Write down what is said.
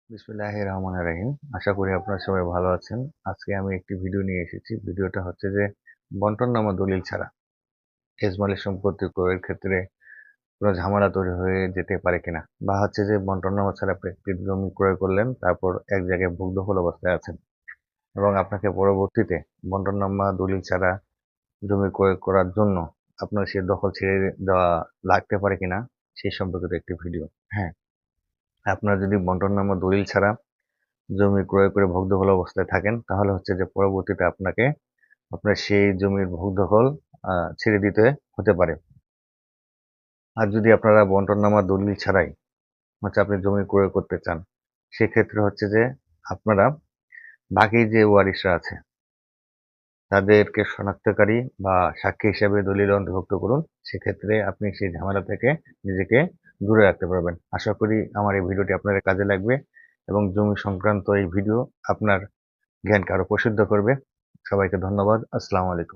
বিসমিল্লাহির রহমানির রহিম। আশা করি আপনারা সবাই ভালো আছেন। আজকে আমি একটি ভিডিও নিয়ে এসেছি। ভিডিওটা হচ্ছে যে বন্টননামা দলিল ছাড়া এজমালি সম্পত্তি ক্রয়ের ক্ষেত্রে কোনো ঝামেলা তৈরি হয়ে যেতে পারে কিনা, বা হচ্ছে যে বন্টননামা ছাড়া আপনি একটি জমি ক্রয় করলেন, তারপর এক জায়গায় ভূ-দখল অবস্থায় আছেন এবং আপনাকে পরবর্তীতে বন্টননামা দলিল ছাড়া জমি ক্রয় করার জন্য আপনার সে দখল ছেড়ে দেওয়া লাগতে পারে কিনা সেই সম্পর্কিত একটি ভিডিও। হ্যাঁ, আপনার যদি বন্টননামা দলিল ছাড়া জমি ক্রয় করে ভোগ-দখল অবস্থায় থাকেন, তাহলে হচ্ছে যে পরবর্তীতে আপনাকে আপনার সেই জমির ভোগ-দখল ছেড়ে দিতে হতে পারে। আর যদি আপনারা বন্টননামা দলিল ছাড়াই হচ্ছে আপনি জমি ক্রয় করতে চান, সেক্ষেত্রে হচ্ছে যে আপনারা বাকি যে ওয়ারিশরা আছে তাদেরকে শনাক্তকারী বা সাক্ষী হিসেবে দলিলে অন্তর্ভুক্ত করুন। সেক্ষেত্রে আপনি সেই ঝামেলা থেকে নিজেকে দূরে রাখতে পারবেন। আশা করি আমার এই ভিডিওটি আপনাদের কাজে লাগবে এবং জমি সংক্রান্ত এই ভিডিও আপনার জ্ঞানকে আরো প্রসিদ্ধ করবে। সবাইকে ধন্যবাদ। আসসালামু আলাইকুম।